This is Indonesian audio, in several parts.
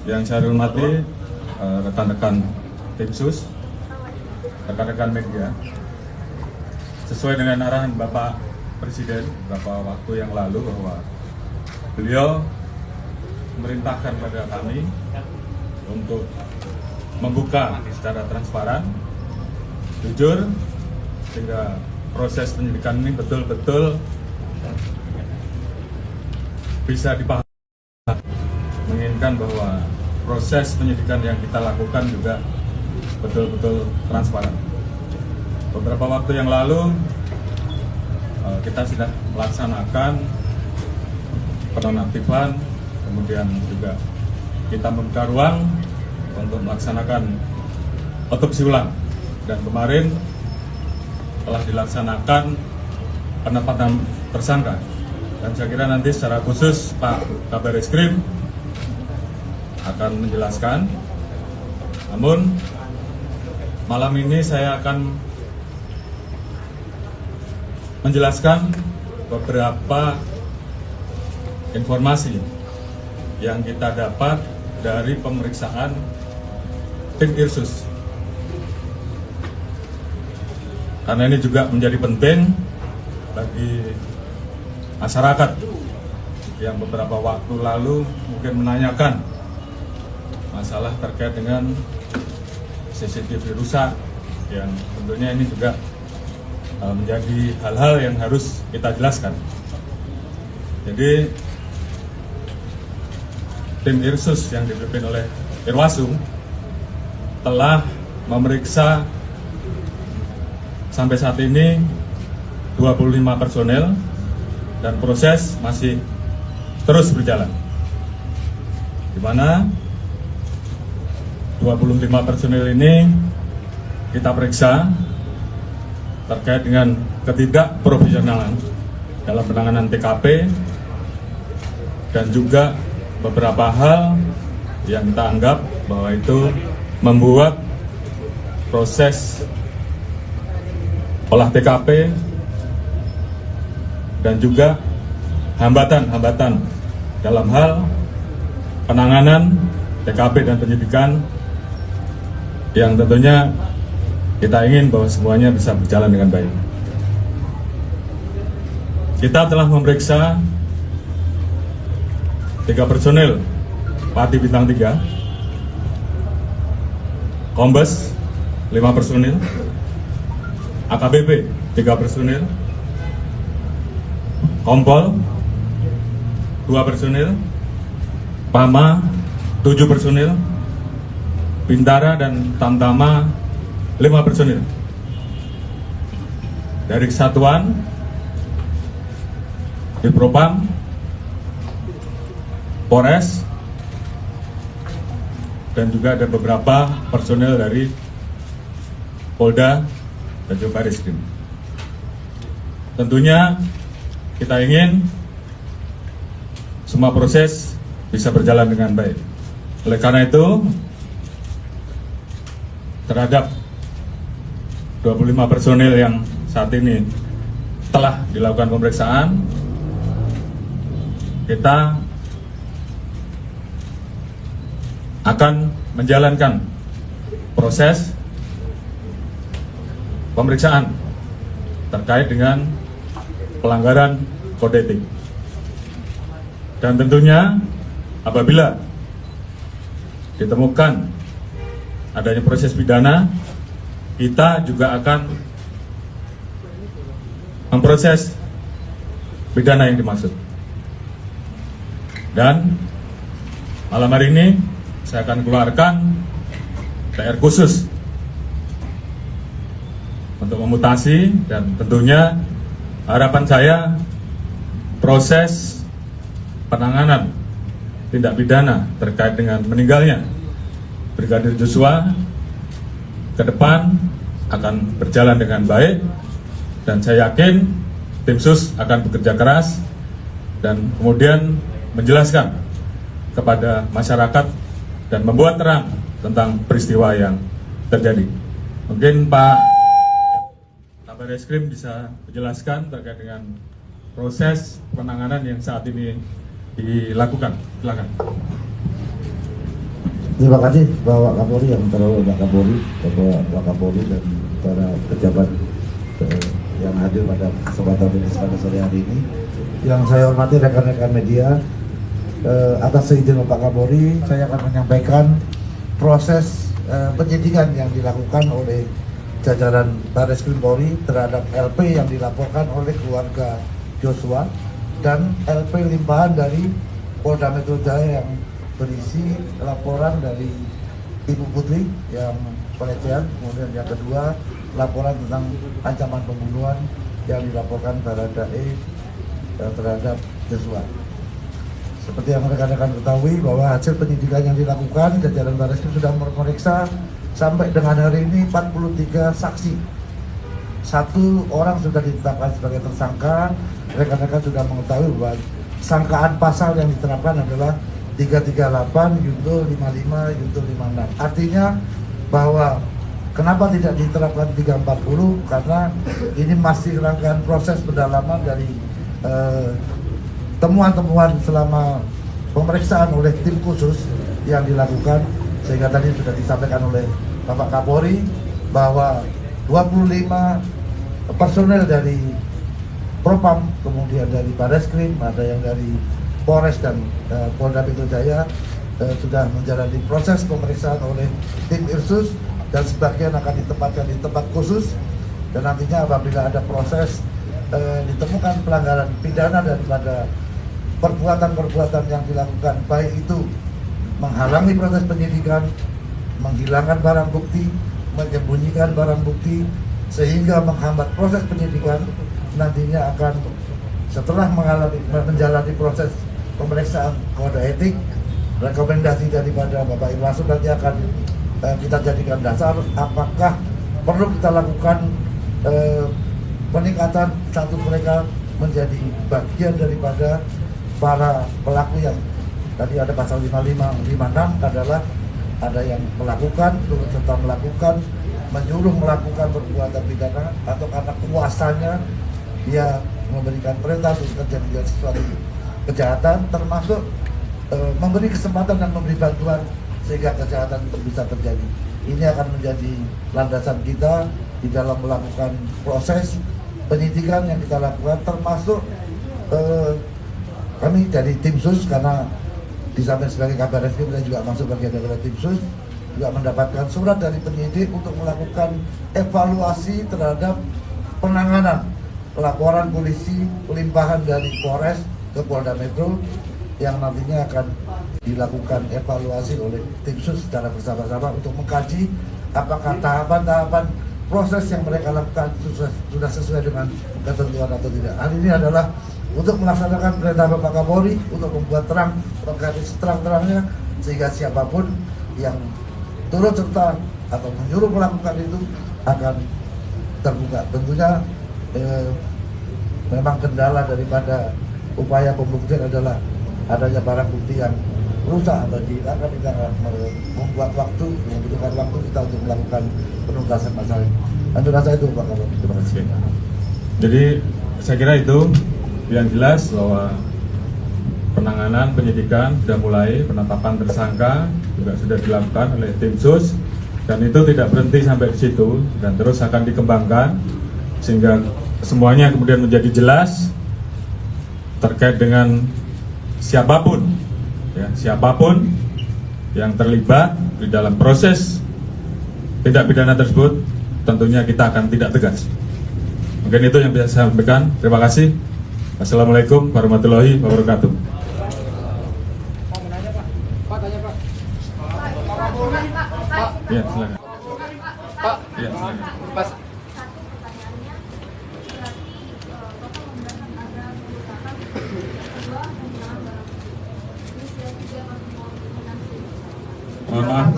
Yang saya hormati rekan-rekan tim sus, rekan-rekan media, sesuai dengan arahan Bapak Presiden beberapa waktu yang lalu bahwa beliau memerintahkan pada kami untuk membuka secara transparan, jujur, sehingga proses penyidikan ini betul-betul bisa dipahami. Menginginkan bahwa proses penyidikan yang kita lakukan juga betul-betul transparan. Beberapa waktu yang lalu kita sudah melaksanakan penonaktifan, kemudian juga kita membuka ruang untuk melaksanakan otopsi ulang, dan kemarin telah dilaksanakan penetapan tersangka. Dan saya kira nanti secara khusus Pak Kabar Eskrim akan menjelaskan. Namun malam ini saya akan menjelaskan beberapa informasi yang kita dapat dari pemeriksaan tim Irsus. Karena ini juga menjadi penting bagi masyarakat yang beberapa waktu lalu mungkin menanyakan masalah terkait dengan CCTV rusak, yang tentunya ini juga menjadi hal-hal yang harus kita jelaskan. Jadi tim Irsus yang dipimpin oleh Irwasum telah memeriksa sampai saat ini 25 personel dan proses masih terus berjalan, di mana 25 personel ini kita periksa terkait dengan ketidakprofesionalan dalam penanganan TKP dan juga beberapa hal yang kita anggap bahwa itu membuat proses olah TKP dan juga hambatan-hambatan dalam hal penanganan TKP dan penyidikan, yang tentunya kita ingin bahwa semuanya bisa berjalan dengan baik. Kita telah memeriksa 3 personel Pati Bintang 3, Kombes 5 personel, AKBP 3 personel, Kompol 2 personel, Pama 7 personel, Bintara dan Tamtama 5 personel. Dari kesatuan di Propam, Polres, dan juga ada beberapa personel dari Polda dan juga Bareskrim. Tentunya kita ingin semua proses bisa berjalan dengan baik. Oleh karena itu, terhadap 25 personil yang saat ini telah dilakukan pemeriksaan, kita akan menjalankan proses pemeriksaan terkait dengan pelanggaran kode etik. Dan tentunya apabila ditemukan adanya proses pidana, kita juga akan memproses pidana yang dimaksud. Dan malam hari ini saya akan keluarkan PR khusus untuk memutasi, dan tentunya harapan saya proses penanganan tindak pidana terkait dengan meninggalnya Brigadir Joshua ke depan akan berjalan dengan baik, dan saya yakin tim sus akan bekerja keras dan kemudian menjelaskan kepada masyarakat dan membuat terang tentang peristiwa yang terjadi. Mungkin Pak Kabar Eskrim bisa menjelaskan terkait dengan proses penanganan yang saat ini dilakukan. Silakan. Terima kasih Bapak Kapolri yang terlalu Bapak Kapolri, Bapak Kapolri dan para pejabat yang hadir pada kesempatan ini pada sore hari ini. Yang saya hormati rekan-rekan media, atas izin Bapak Kapolri, saya akan menyampaikan proses penyidikan yang dilakukan oleh jajaran Barreskrim Polri terhadap LP yang dilaporkan oleh keluarga Joshua dan LP limpahan dari Polda Metro Jaya yang berisi laporan dari Ibu Putri yang pelecehan, kemudian yang kedua laporan tentang ancaman pembunuhan yang dilaporkan Baradae terhadap Joshua. Seperti yang rekan-rekan ketahui bahwa hasil penyidikan yang dilakukan jajaran Barreskrim sudah memeriksa sampai dengan hari ini 43 saksi. 1 orang sudah ditetapkan sebagai tersangka. Rekan-rekan sudah mengetahui bahwa sangkaan pasal yang diterapkan adalah 338, Yunto 55, Yunto 56. Artinya bahwa kenapa tidak diterapkan 340? Karena ini masih rangkaian proses pendalaman dari temuan-temuan selama pemeriksaan oleh tim khusus yang dilakukan, sehingga tadi sudah disampaikan oleh Bapak Kapolri bahwa 25 personel dari Propam, kemudian dari Barreskrim, ada yang dari Polres dan Polda Metro Jaya sudah menjalani proses pemeriksaan oleh tim Irsus dan sebagian akan ditempatkan di tempat khusus, dan nantinya apabila ada proses ditemukan pelanggaran pidana daripada perbuatan-perbuatan yang dilakukan, baik itu menghalangi proses penyidikan, menghilangkan barang bukti, menyembunyikan barang bukti, sehingga menghambat proses penyidikan, nantinya akan setelah menjalani proses pemeriksaan kode etik, rekomendasi daripada Bapak Irwasum nanti akan kita jadikan dasar apakah perlu kita lakukan peningkatan status mereka menjadi bagian daripada para pelaku yang tadi ada pasal 55, 56 adalah ada yang melakukan, turut serta melakukan, menyuruh melakukan perbuatan pidana, atau karena kuasanya dia memberikan perintah untuk terjadi sesuatu kejahatan, termasuk memberi kesempatan dan memberi bantuan sehingga kejahatan itu bisa terjadi. Ini akan menjadi landasan kita di dalam melakukan proses penyidikan yang kita lakukan, termasuk kami dari tim sus, karena di samping sebagai Kabar Reskrim kita juga masuk bagian dari tim sus, juga mendapatkan surat dari penyidik untuk melakukan evaluasi terhadap penanganan laporan polisi limpahan dari Polres ke Polda Metro yang nantinya akan dilakukan evaluasi oleh tim sus secara bersama-sama untuk mengkaji apakah tahapan-tahapan proses yang mereka lakukan sudah sesuai dengan ketentuan atau tidak. Hal ini adalah untuk melaksanakan perintah Bapak Kapolri untuk membuat terang, seterang-terangnya, sehingga siapapun yang turut serta atau menyuruh melakukan itu akan terbuka. Tentunya memang kendala daripada upaya pembuktian adalah adanya barang bukti yang rusak atau dihilangkan. Kita akan membuat waktu, membutuhkan waktu kita untuk melakukan penuntasan masalah ini. Untuk rasa itu Pak Kapolri. Terima kasih. Jadi saya kira itu yang jelas bahwa penanganan penyidikan sudah mulai, penetapan tersangka juga sudah dilakukan oleh tim sus, dan itu tidak berhenti sampai di situ dan terus akan dikembangkan sehingga semuanya kemudian menjadi jelas terkait dengan siapapun yang terlibat di dalam proses tindak pidana tersebut, tentunya kita akan tidak tegas. Mungkin itu yang bisa saya sampaikan. Terima kasih. Assalamualaikum warahmatullahi wabarakatuh. Ya, silakan. Pak, Ya, silakan. Pas. Mohon maaf,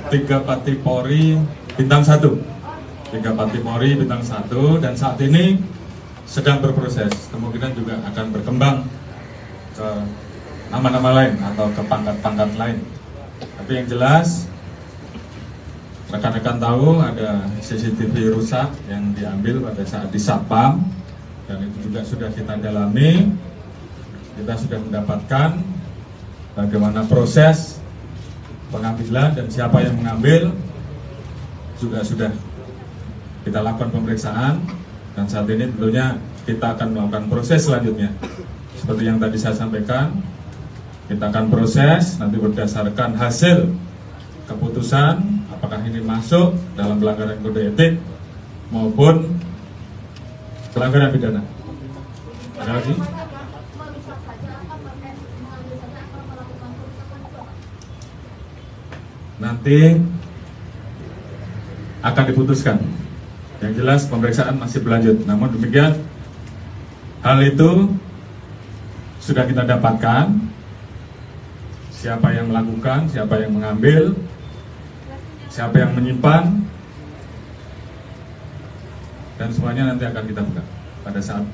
3 Pati Polri bintang 1, 3 Pati Polri bintang 1, dan saat ini sedang berproses, kemungkinan juga akan berkembang ke nama-nama lain atau ke pangkat-pangkat lain. Tapi yang jelas rekan-rekan tahu ada CCTV rusak yang diambil pada saat di Satpam, dan itu juga sudah kita dalami. Kita sudah mendapatkan bagaimana proses pengambilan dan siapa yang mengambil juga sudah kita lakukan pemeriksaan, dan saat ini tentunya kita akan melakukan proses selanjutnya. Seperti yang tadi saya sampaikan, kita akan proses nanti berdasarkan hasil keputusan apakah ini masuk dalam pelanggaran kode etik maupun pelanggaran pidana. Ada lagi? Nanti akan diputuskan. Yang jelas pemeriksaan masih berlanjut. Namun demikian, hal itu sudah kita dapatkan. Siapa yang melakukan, siapa yang mengambil, siapa yang menyimpan, dan semuanya nanti akan kita buka pada saat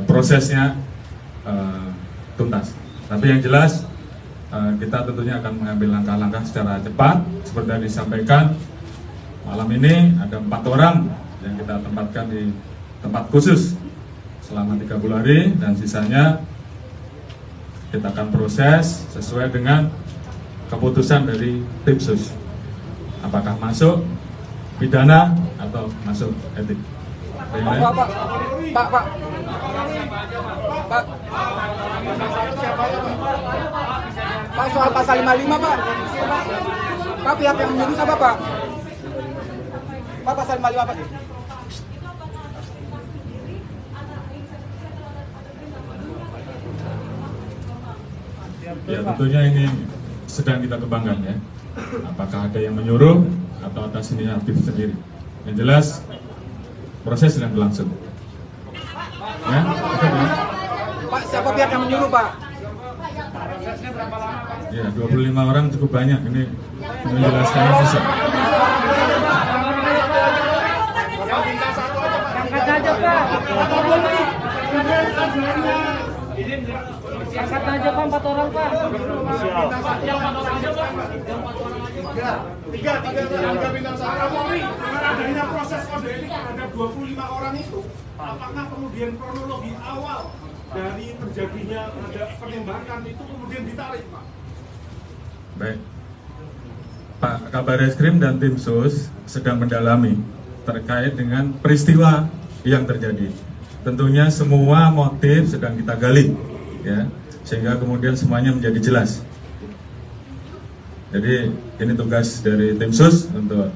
prosesnya tuntas. Tapi yang jelas kita tentunya akan mengambil langkah-langkah secara cepat. Seperti yang disampaikan, malam ini ada 4 orang yang kita tempatkan di tempat khusus selama 30 hari, dan sisanya kita akan proses sesuai dengan keputusan dari tim sus. Apakah masuk pidana atau masuk etik. Pak, soal pasal 55 Pak. Pak, pihak yang menyuruh siapa Pak? Pak, pasal 55 Pak. Ya tentunya ini sedang kita kembangkan ya. Apakah ada yang menyuruh atau atas inisiatif sendiri. Yang jelas proses sedang berlangsung. Ya, oke, ya. Pak, siapa pihak yang menyuruh Pak? Ya, 25 orang cukup banyak. Ini menjelaskannya susah. Angkat aja Pak. Angkat aja Pak, 4 orang Pak. Tiga bintang satu. Kapolri, dengan adanya proses kode etik terhadap 25 orang itu, apakah kemudian kronologi awal dari terjadinya ada penembakan itu kemudian ditarik, Pak? Baik, Pak Kabar Eskrim dan tim sus sedang mendalami terkait dengan peristiwa yang terjadi. Tentunya semua motif sedang kita gali, ya, sehingga kemudian semuanya menjadi jelas. Jadi ini tugas dari tim sus untuk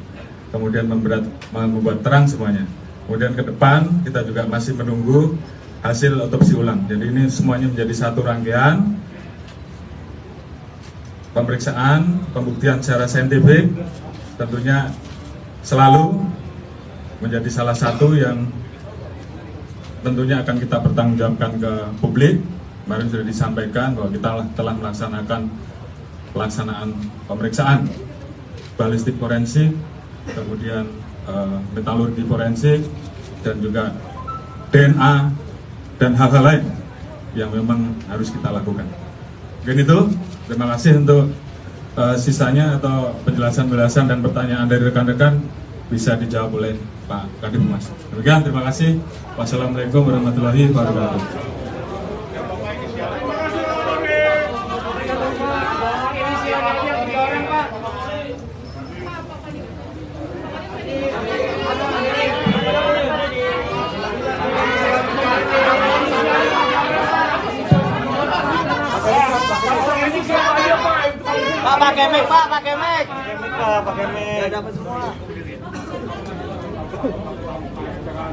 kemudian membuat terang semuanya. Kemudian ke depan kita juga masih menunggu hasil otopsi ulang. Jadi ini semuanya menjadi satu rangkaian pemeriksaan, pembuktian secara saintifik, tentunya selalu menjadi salah satu yang tentunya akan kita pertanggungjawabkan ke publik. Kemarin sudah disampaikan bahwa kita telah melaksanakan pelaksanaan pemeriksaan balistik forensik, kemudian metalurgi forensik, dan juga DNA dan hal-hal lain yang memang harus kita lakukan. Mungkin itu, terima kasih untuk sisanya atau penjelasan-penjelasan dan pertanyaan dari rekan-rekan bisa dijawab oleh Pak Kadif Humas. Demikian, terima kasih. Wassalamualaikum warahmatullahi wabarakatuh. Pak, pakai mic, Pak, pakai mic. Pakai mic. Ya dapat semua.